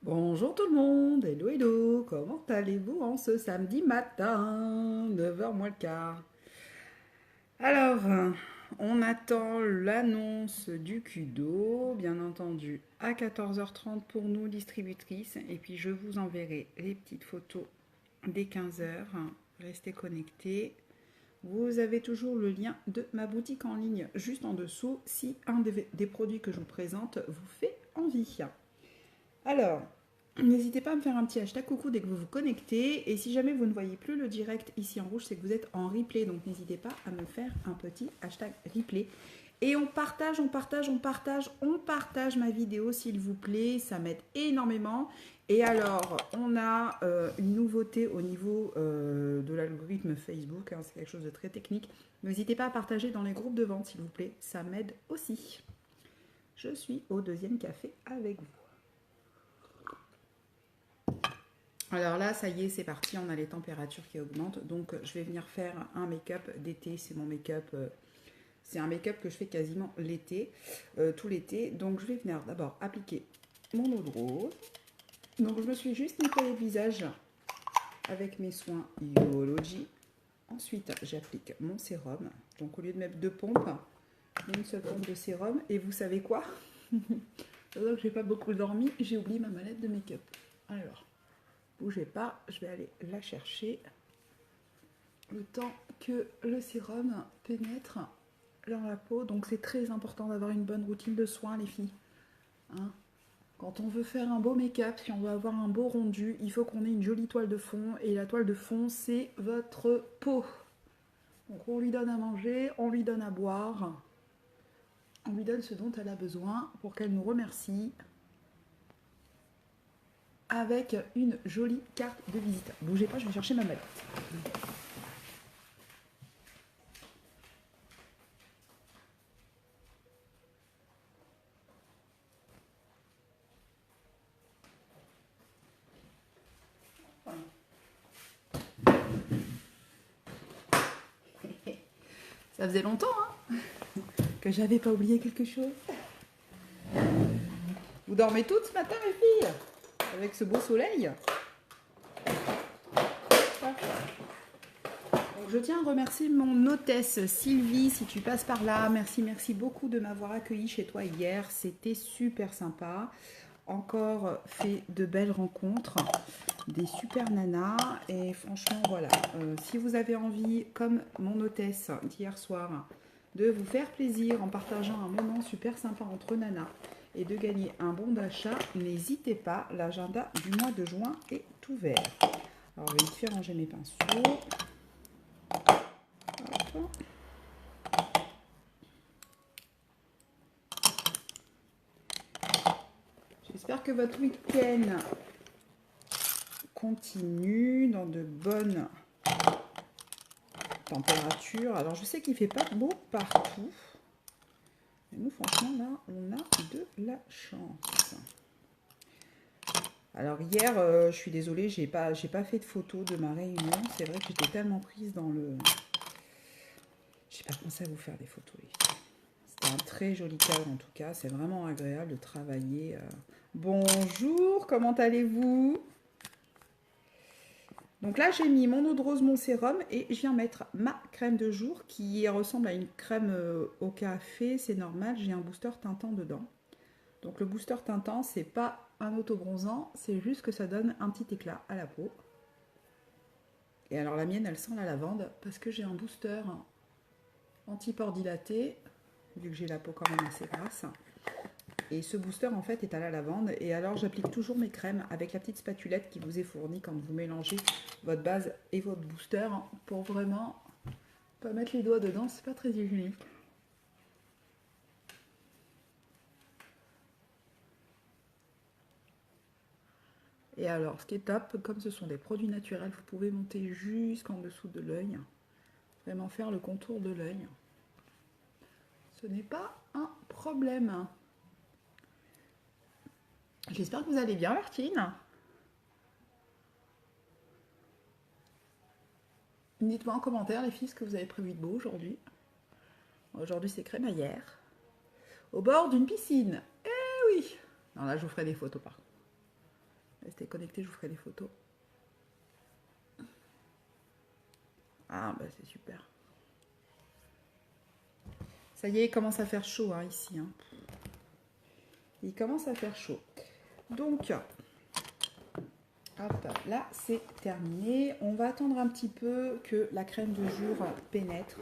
Bonjour tout le monde, hello hello, comment allez-vous en ce samedi matin, 9h moins le quart. Alors, on attend l'annonce du Kudo, bien entendu, à 14h30 pour nous distributrices, et puis je vous enverrai les petites photos dès 15h. Restez connectés. Vous avez toujours le lien de ma boutique en ligne juste en dessous si un des produits que je vous présente vous fait envie. Alors, n'hésitez pas à me faire un petit hashtag coucou dès que vous vous connectez. Et si jamais vous ne voyez plus le direct ici en rouge, c'est que vous êtes en replay. Donc n'hésitez pas à me faire un petit hashtag replay. Et on partage, on partage ma vidéo s'il vous plaît. Ça m'aide énormément. Et alors, on a une nouveauté au niveau de l'algorithme Facebook. Hein, c'est quelque chose de très technique. N'hésitez pas à partager dans les groupes de vente s'il vous plaît. Ça m'aide aussi. Je suis au deuxième café avec vous. Alors là, ça y est, c'est parti, on a les températures qui augmentent. Donc, je vais venir faire un make-up d'été. C'est mon make-up, c'est un make-up que je fais quasiment l'été, tout l'été. Donc, je vais venir d'abord appliquer mon eau de rose. Donc, je me suis juste nettoyé le visage avec mes soins Yology. Ensuite, j'applique mon sérum. Donc, au lieu de mettre deux pompes, une seule pompe de sérum. Et vous savez quoi? Donc, j'ai pas beaucoup dormi, j'ai oublié ma mallette de make-up. Alors. Bougez pas, je vais aller la chercher le temps que le sérum pénètre dans la peau. Donc c'est très important d'avoir une bonne routine de soins les filles. Hein, quand on veut faire un beau make-up, si on veut avoir un beau rendu, il faut qu'on ait une jolie toile de fond. Et la toile de fond, c'est votre peau. Donc on lui donne à manger, on lui donne à boire. On lui donne ce dont elle a besoin pour qu'elle nous remercie avec une jolie carte de visite. Bougez pas, je vais chercher ma mallette. Ça faisait longtemps que j'avais pas oublié quelque chose. Vous dormez toutes ce matin, les filles? Avec ce beau soleil. Donc, je tiens à remercier mon hôtesse Sylvie, si tu passes par là. Merci, merci beaucoup de m'avoir accueilli chez toi hier. C'était super sympa. Encore fait de belles rencontres, des super nanas. Et franchement, voilà. Si vous avez envie, comme mon hôtesse d'hier soir, de vous faire plaisir en partageant un moment super sympa entre nanas et de gagner un bon d'achat, n'hésitez pas. L'agenda du mois de juin est ouvert. Alors, je vais vite faire ranger mes pinceaux. Hop. J'espère que votre week-end continue dans de bonnes températures. Alors, je sais qu'il ne fait pas beau partout. Mais nous, franchement, là, on a de la chance. Alors, hier, je suis désolée, j'ai pas fait de photo de ma réunion. C'est vrai que j'étais tellement prise dans le... J'ai pas pensé à vous faire des photos, les filles. C'était un très joli cadre, en tout cas. C'est vraiment agréable de travailler. Bonjour, comment allez-vous? Donc là, j'ai mis mon eau de rose, mon sérum et je viens mettre ma crème de jour qui ressemble à une crème au café. C'est normal, j'ai un booster teintant dedans. Donc le booster teintant, c'est pas un auto-bronzant, c'est juste que ça donne un petit éclat à la peau. Et alors la mienne, elle sent la lavande parce que j'ai un booster anti-pores dilaté, vu que j'ai la peau quand même assez grasse. Et ce booster en fait est à la lavande. Et alors j'applique toujours mes crèmes avec la petite spatulette qui vous est fournie quand vous mélangez votre base et votre booster pour vraiment pas mettre les doigts dedans, c'est pas très hygiénique. Et alors ce qui est top, comme ce sont des produits naturels, vous pouvez monter jusqu'en dessous de l'œil, vraiment faire le contour de l'œil. Ce n'est pas un problème. J'espère que vous allez bien, Martine. Dites-moi en commentaire, les filles, ce que vous avez prévu de beau aujourd'hui. Aujourd'hui, c'est crémaillère. Au bord d'une piscine. Eh oui. Non, là, je vous ferai des photos, par contre. Restez connectés, je vous ferai des photos. Ah, bah c'est super. Ça y est, il commence à faire chaud hein, ici. Hein. Il commence à faire chaud. Donc, hop, là c'est terminé. On va attendre un petit peu que la crème de jour pénètre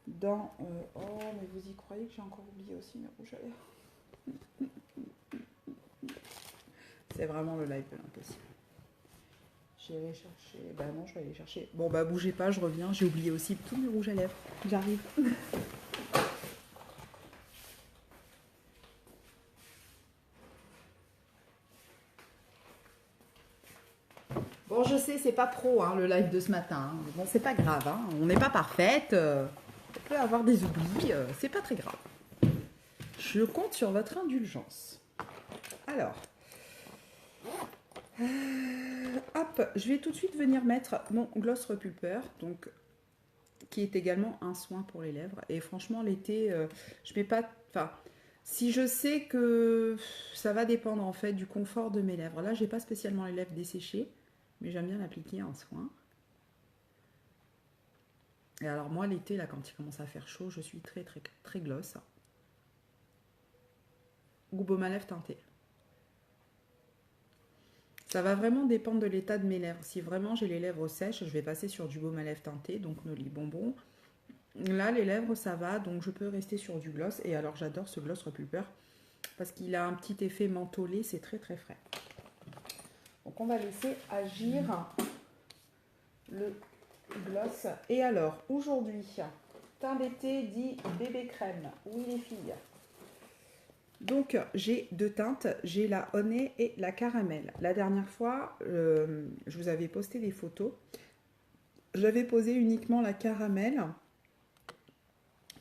dans... oh, mais vous y croyez que j'ai encore oublié aussi mes rouges à lèvres. C'est vraiment le live de l'impossible. J'irai chercher... Bah non, je vais aller chercher. Bon, bah bougez pas, je reviens. J'ai oublié aussi tous mes rouges à lèvres. J'arrive. Bon, je sais, c'est pas pro hein, le live de ce matin. Mais bon, c'est pas grave. Hein. On n'est pas parfaite. On peut avoir des oublis. C'est pas très grave. Je compte sur votre indulgence. Alors, hop, je vais tout de suite venir mettre mon gloss repulpeur, donc qui est également un soin pour les lèvres. Et franchement, l'été, je mets pas. Enfin, si je sais que ça va dépendre en fait du confort de mes lèvres. Là, j'ai pas spécialement les lèvres desséchées, mais j'aime bien l'appliquer en soin. Et alors moi, l'été, là, quand il commence à faire chaud, je suis très très très gloss. Ou baume à lèvres teinté. Ça va vraiment dépendre de l'état de mes lèvres. Si vraiment j'ai les lèvres sèches, je vais passer sur du baume à lèvres teinté, donc Noli Bonbon. Là, les lèvres, ça va, donc je peux rester sur du gloss. Et alors, j'adore ce gloss repulpeur parce qu'il a un petit effet mentholé, c'est très très frais. Donc, on va laisser agir le gloss. Et alors, aujourd'hui, teint d'été dit bébé crème. Oui, les filles. Donc, j'ai deux teintes, j'ai la honey et la caramel. La dernière fois, je vous avais posté des photos. J'avais posé uniquement la caramel,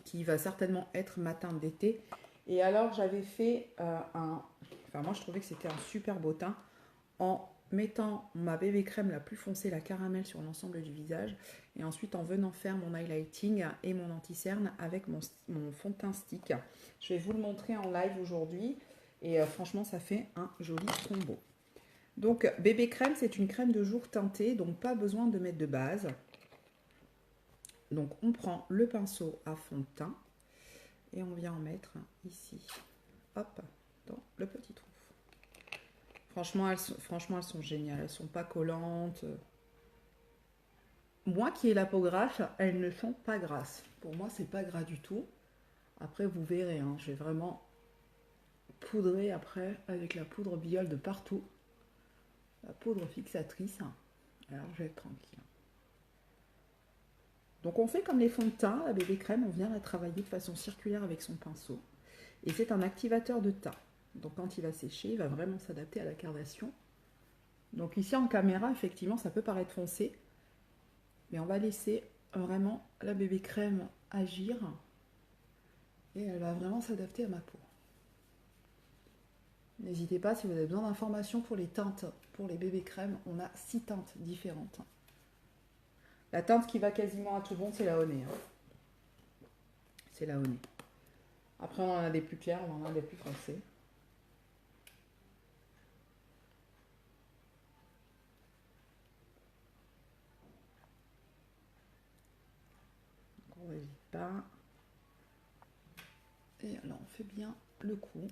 qui va certainement être ma teinte d'été. Et alors, j'avais fait Enfin, moi, je trouvais que c'était un super beau teint en mettant ma bébé crème la plus foncée, la caramel, sur l'ensemble du visage. Et ensuite, en venant faire mon highlighting et mon anti-cerne avec mon fond de teint stick. Je vais vous le montrer en live aujourd'hui. Et franchement, ça fait un joli combo. Donc, bébé crème, c'est une crème de jour teintée. Donc, pas besoin de mettre de base. Donc, on prend le pinceau à fond de teint. Et on vient en mettre ici. Hop, dans le petit trou. Franchement, elles sont géniales. Elles sont pas collantes. Moi qui ai la peau grasse, elles ne sont pas grasses. Pour moi, c'est pas gras du tout. Après, vous verrez. Hein, je vais vraiment poudrer après avec la poudre Biole de partout. La poudre fixatrice. Alors, je vais être tranquille. Donc, on fait comme les fonds de teint. La bébé crème, on vient la travailler de façon circulaire avec son pinceau. Et c'est un activateur de teint. Donc quand il va sécher, il va vraiment s'adapter à la cardation. Donc ici en caméra, effectivement, ça peut paraître foncé. Mais on va laisser vraiment la bébé crème agir. Et elle va vraiment s'adapter à ma peau. N'hésitez pas, si vous avez besoin d'informations pour les teintes, pour les bébés crèmes, on a 6 teintes différentes. La teinte qui va quasiment à tout bon, c'est la honey. Hein. C'est la honey. Après, on en a des plus clairs, on en a des plus foncées. On n'hésite pas. Et alors, on fait bien le coup.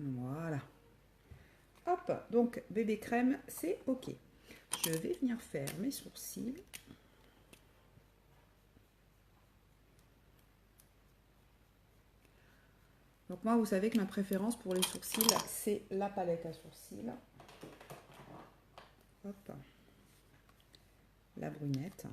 Voilà. Hop, donc bébé crème, c'est ok. Je vais venir faire mes sourcils. Donc moi, vous savez que ma préférence pour les sourcils, c'est la palette à sourcils. Hop. La brunette.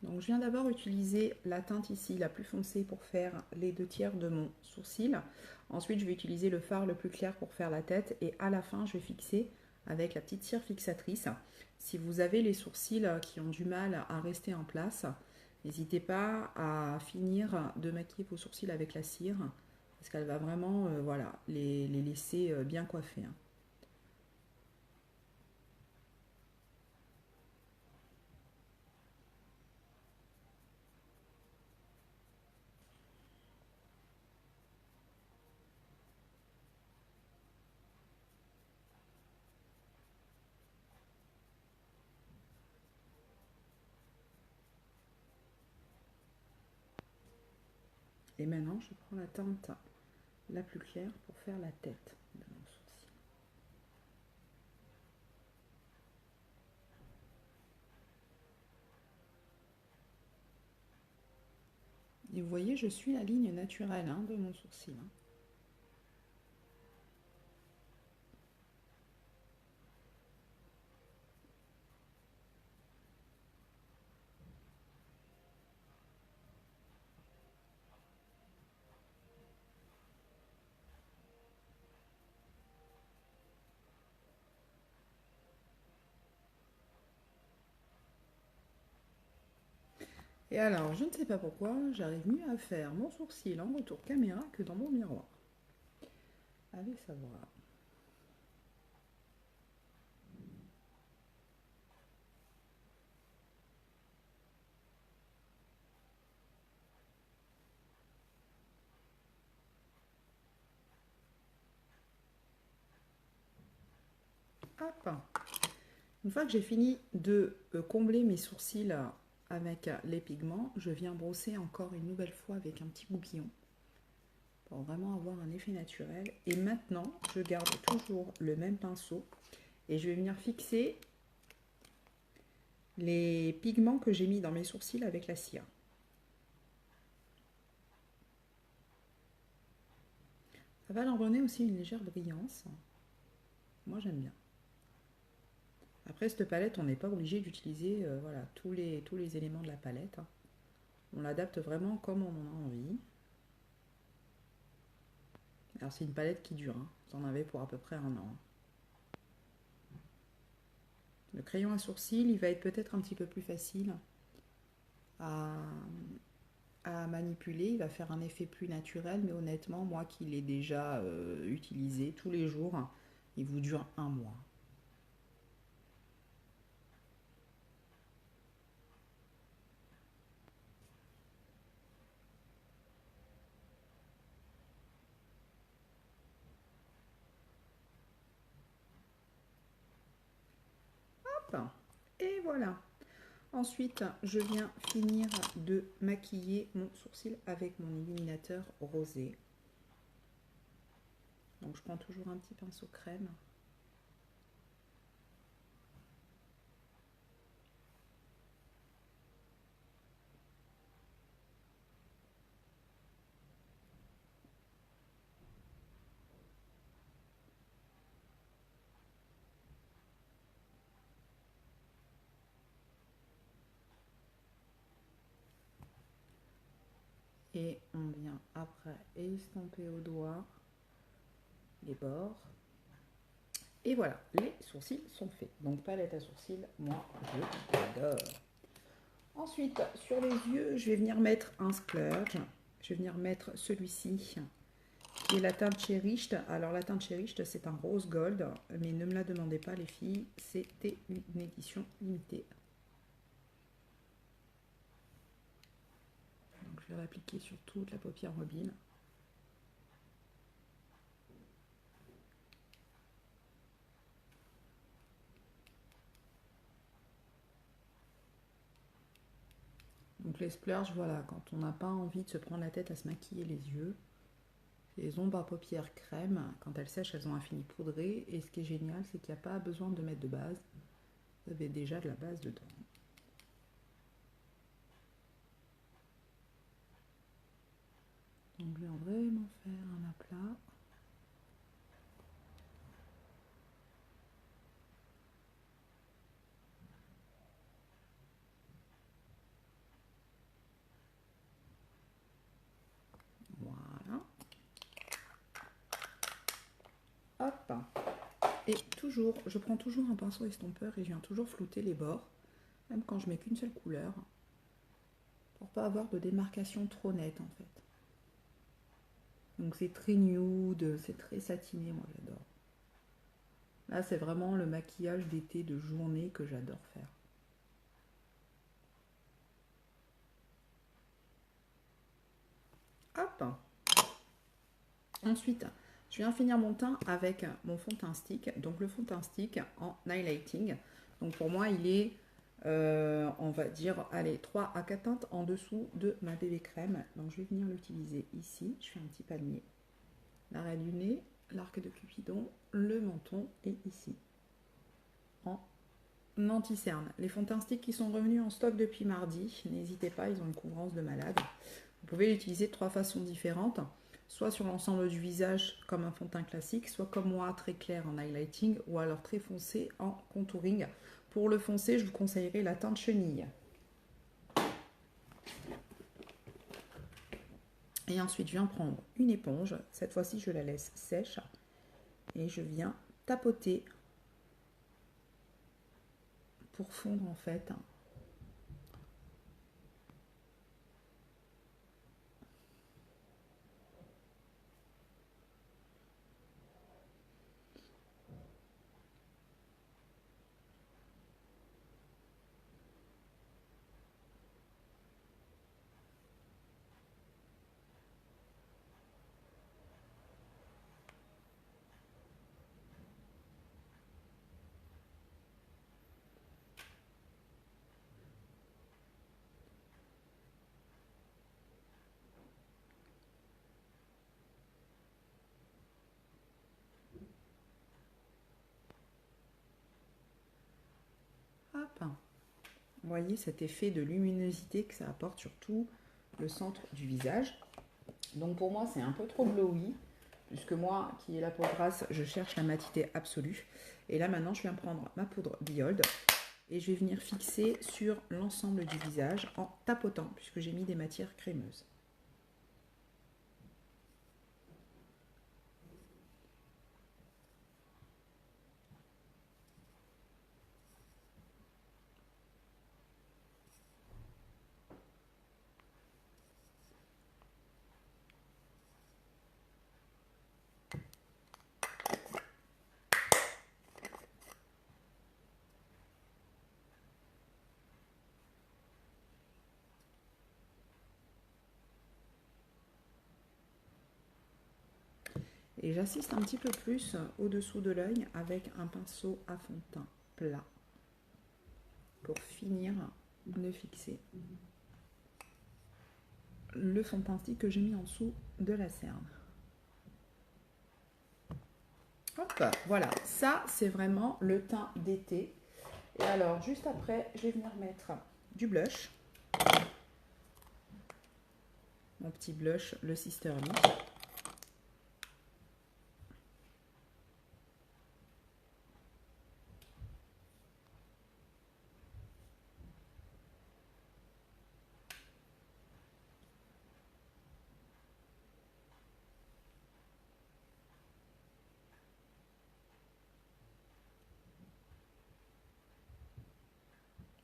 Donc je viens d'abord utiliser la teinte ici, la plus foncée, pour faire les 2/3 de mon sourcil. Ensuite, je vais utiliser le fard le plus clair pour faire la tête. Et à la fin, je vais fixer avec la petite cire fixatrice. Si vous avez les sourcils qui ont du mal à rester en place, n'hésitez pas à finir de maquiller vos sourcils avec la cire, parce qu'elle va vraiment voilà, les laisser bien coiffés, hein. Et maintenant, je prends la teinte la plus claire pour faire la tête de mon sourcil. Et vous voyez, je suis la ligne naturelle, hein, de mon sourcil, hein. Et alors, je ne sais pas pourquoi, j'arrive mieux à faire mon sourcil en retour caméra que dans mon miroir. Allez savoir. Hop. Une fois que j'ai fini de combler mes sourcils avec les pigments, je viens brosser encore une nouvelle fois avec un petit goupillon pour vraiment avoir un effet naturel. Et maintenant, je garde toujours le même pinceau et je vais venir fixer les pigments que j'ai mis dans mes sourcils avec la cire. Ça va leur donner aussi une légère brillance. Moi, j'aime bien. Après, cette palette, on n'est pas obligé d'utiliser voilà, tous les éléments de la palette, hein. On l'adapte vraiment comme on en a envie. Alors, c'est une palette qui dure, hein. Vous en avez pour à peu près un an. Le crayon à sourcils, il va être peut-être un petit peu plus facile à, à manipuler. Il va faire un effet plus naturel, mais honnêtement, moi qui l'ai déjà utilisé tous les jours, il vous dure un mois. Hop. Et voilà. Ensuite, je viens finir de maquiller mon sourcil avec mon illuminateur rosé. Donc je prends toujours un petit pinceau crème. Et on vient après estomper au doigt les bords. Et voilà, les sourcils sont faits. Donc palette à sourcils, moi je l'adore. Ensuite, sur les yeux, je vais venir mettre un splurge. Je vais venir mettre celui-ci, qui est la teinte Cherished. Alors la teinte Cherished, c'est un rose gold, mais ne me la demandez pas les filles, c'était une édition limitée. Donc je vais l'appliquer sur toute la paupière mobile. Donc les splurges, voilà, quand on n'a pas envie de se prendre la tête à se maquiller les yeux, les ombres à paupières crème, quand elles sèchent, elles ont un fini poudré. Et ce qui est génial, c'est qu'il n'y a pas besoin de mettre de base. Vous avez déjà de la base dedans. Donc je vais vraiment faire un aplat. Hop. Et toujours, je prends toujours un pinceau estompeur et je viens toujours flouter les bords, même quand je mets qu'une seule couleur, pour pas avoir de démarcation trop nette en fait. Donc c'est très nude, c'est très satiné, moi j'adore. Là c'est vraiment le maquillage d'été de journée que j'adore faire. Hop. Ensuite, je viens finir mon teint avec mon fond de teint stick. Donc le fond de teint stick en highlighting. Donc pour moi, il est, on va dire, allez, 3 à 4 teintes en dessous de ma bébé crème. Donc je vais venir l'utiliser ici. Je fais un petit palmier. L'arrêt du nez, l'arc de Cupidon, le menton et ici. En anti-cerne. Les fonds de teint stick qui sont revenus en stock depuis mardi. N'hésitez pas, ils ont une couvrance de malade. Vous pouvez l'utiliser de 3 façons différentes. Soit sur l'ensemble du visage comme un fond de teint classique, soit comme moi très clair en highlighting, ou alors très foncé en contouring. Pour le foncé, je vous conseillerais la teinte chenille. Et ensuite, je viens prendre une éponge. Cette fois-ci, je la laisse sèche. Et je viens tapoter pour fondre en fait hop. Vous voyez cet effet de luminosité que ça apporte sur tout le centre du visage. Donc pour moi, c'est un peu trop glowy, puisque moi, qui ai la peau grasse, je cherche la matité absolue. Et là, maintenant, je viens prendre ma poudre Biold et je vais venir fixer sur l'ensemble du visage en tapotant, puisque j'ai mis des matières crémeuses. Et j'assiste un petit peu plus au-dessous de l'œil avec un pinceau à fond de teint plat pour finir de fixer le fond de teint stick que j'ai mis en dessous de la cerne. Hop, voilà, ça c'est vraiment le teint d'été. Et alors juste après, je vais venir mettre du blush. Mon petit blush, le Sisterly.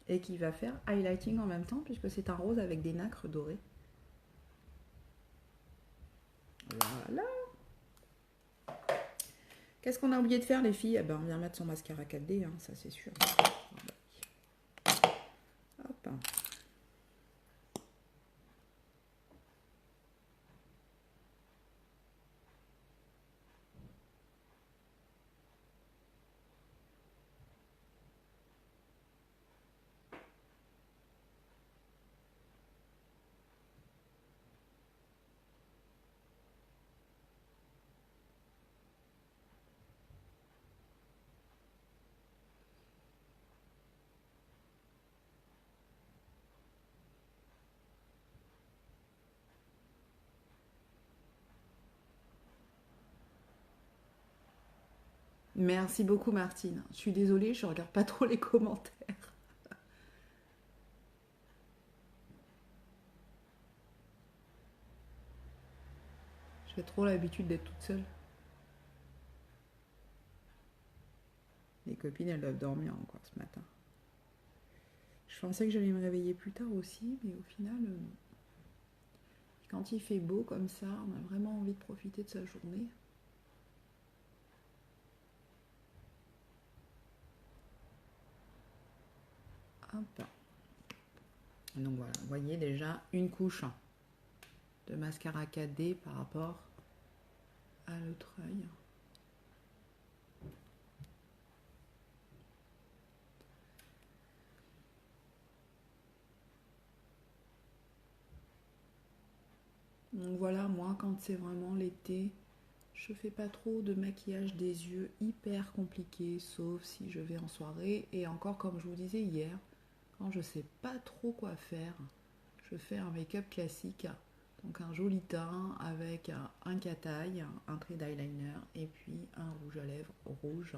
Et qui va faire highlighting en même temps puisque c'est un rose avec des nacres dorées. Voilà. Qu'est-ce qu'on a oublié de faire les filles? Eh ben, on vient mettre son mascara 4D, hein, ça c'est sûr. Hop. Merci beaucoup Martine. Je suis désolée, je regarde pas trop les commentaires. J'ai trop l'habitude d'être toute seule. copines, elles doivent dormir encore ce matin. Je pensais que j'allais me réveiller plus tard aussi, mais au final, non. Quand il fait beau comme ça, on a vraiment envie de profiter de sa journée. Hop. Donc voilà, vous voyez déjà une couche de mascara 4D par rapport à l'autre œil. Donc voilà, moi quand c'est vraiment l'été, je fais pas trop de maquillage des yeux hyper compliqué, sauf si je vais en soirée. Et encore comme je vous disais hier, quand je sais pas trop quoi faire, je fais un make-up classique. Donc un joli teint avec un cat-eye, un trait d'eyeliner et puis un rouge à lèvres rouge.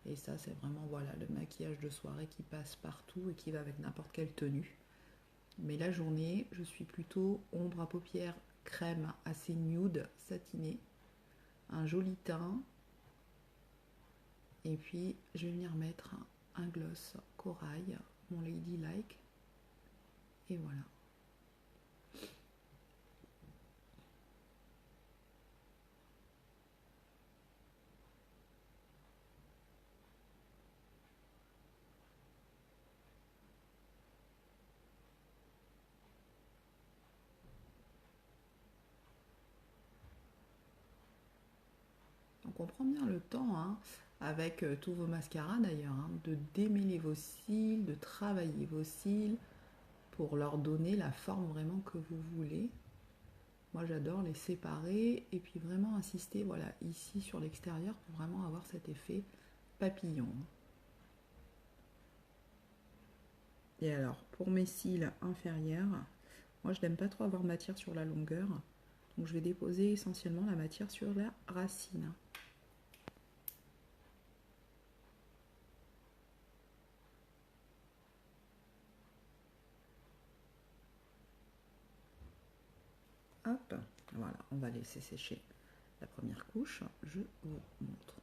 Et ça c'est vraiment voilà le maquillage de soirée qui passe partout et qui va avec n'importe quelle tenue. Mais la journée, je suis plutôt ombre à paupières crème assez nude, satiné, un joli teint. Et puis, je vais venir mettre un gloss corail, mon Ladylike. Et voilà. Donc, on prend bien le temps, hein, avec tous vos mascaras d'ailleurs, hein, de démêler vos cils, de travailler vos cils pour leur donner la forme vraiment que vous voulez. Moi, j'adore les séparer et puis vraiment insister, voilà, ici sur l'extérieur pour vraiment avoir cet effet papillon. Et alors, pour mes cils inférieurs, moi je n'aime pas trop avoir matière sur la longueur, donc je vais déposer essentiellement la matière sur la racine. Hop, voilà, on va laisser sécher la première couche, je vous montre.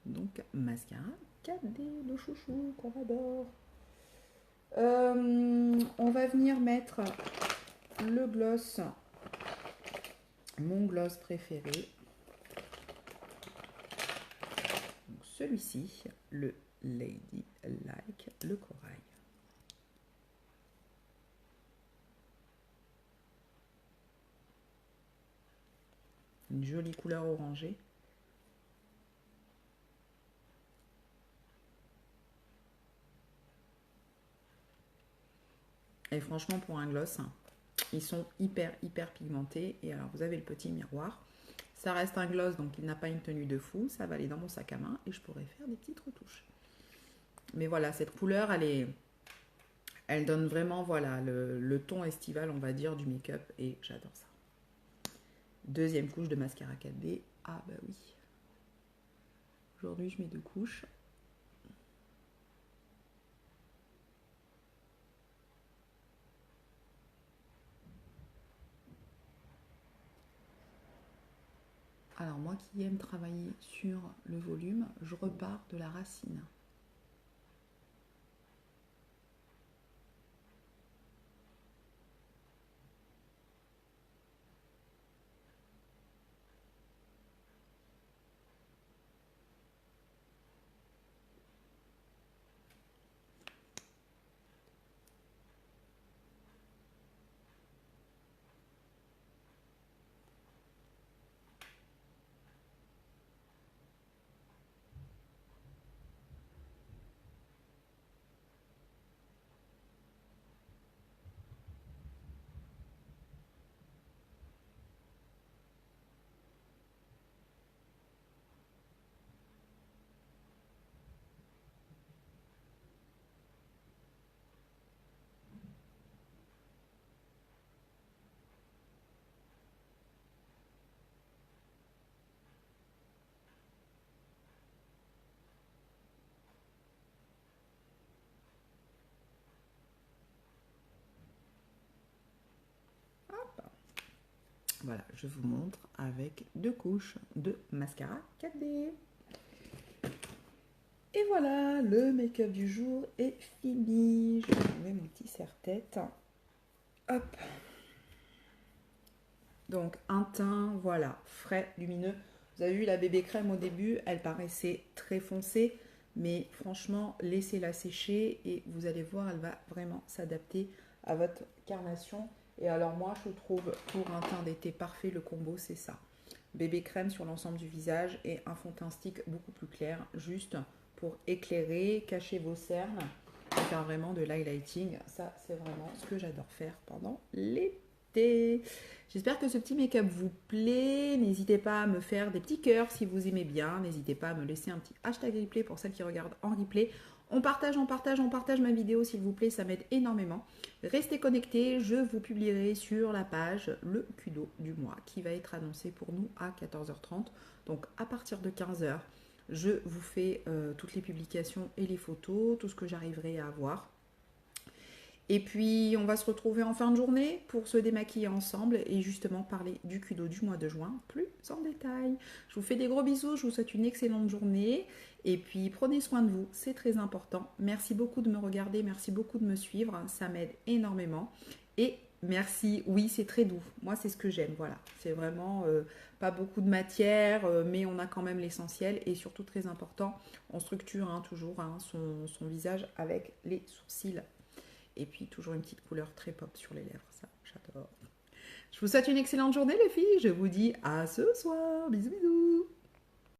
Donc, mascara 4D, le chouchou qu'on adore. On va venir mettre le gloss, mon gloss préféré. Celui-ci, le Ladylike, le corail. Une jolie couleur orangée. Et franchement, pour un gloss, ils sont hyper pigmentés. Et alors, vous avez le petit miroir. Ça reste un gloss, donc il n'a pas une tenue de fou. Ça va aller dans mon sac à main et je pourrais faire des petites retouches. Mais voilà, cette couleur, elle donne vraiment voilà, le ton estival, on va dire, du make-up. Et j'adore ça. Deuxième couche de mascara 4D. Ah bah oui. Aujourd'hui, je mets 2 couches. Alors moi qui aime travailler sur le volume, je repars de la racine. Hop. Voilà, je vous montre avec 2 couches de mascara 4D. Et voilà, le make-up du jour est fini. Je vais enlever mon petit serre-tête. Hop. Donc un teint, voilà, frais, lumineux. Vous avez vu la bébé crème au début, elle paraissait très foncée. Mais franchement, laissez-la sécher et vous allez voir, elle va vraiment s'adapter à votre carnation. Et alors moi, je trouve pour un teint d'été parfait, le combo, c'est ça. Bébé crème sur l'ensemble du visage et un fond de teint stick beaucoup plus clair, juste pour éclairer, cacher vos cernes et faire vraiment de l'highlighting. Ça, c'est vraiment ce que j'adore faire pendant l'été. J'espère que ce petit make-up vous plaît. N'hésitez pas à me faire des petits cœurs si vous aimez bien. N'hésitez pas à me laisser un petit hashtag replay pour celles qui regardent en replay. On partage ma vidéo s'il vous plaît, ça m'aide énormément. Restez connectés, je vous publierai sur la page le Kudo du mois qui va être annoncé pour nous à 14h30. Donc à partir de 15h, je vous fais toutes les publications et les photos, tout ce que j'arriverai à avoir. Et puis, on va se retrouver en fin de journée pour se démaquiller ensemble et justement parler du Kudo du mois de juin plus en détail. Je vous fais des gros bisous, je vous souhaite une excellente journée et puis prenez soin de vous, c'est très important. Merci beaucoup de me regarder, merci beaucoup de me suivre, ça m'aide énormément. Et merci, oui, c'est très doux. Moi, c'est ce que j'aime, voilà. C'est vraiment pas beaucoup de matière, mais on a quand même l'essentiel et surtout très important, on structure toujours son visage avec les sourcils. Et puis toujours une petite couleur très pop sur les lèvres, ça j'adore. Je vous souhaite une excellente journée les filles, je vous dis à ce soir, bisous bisous.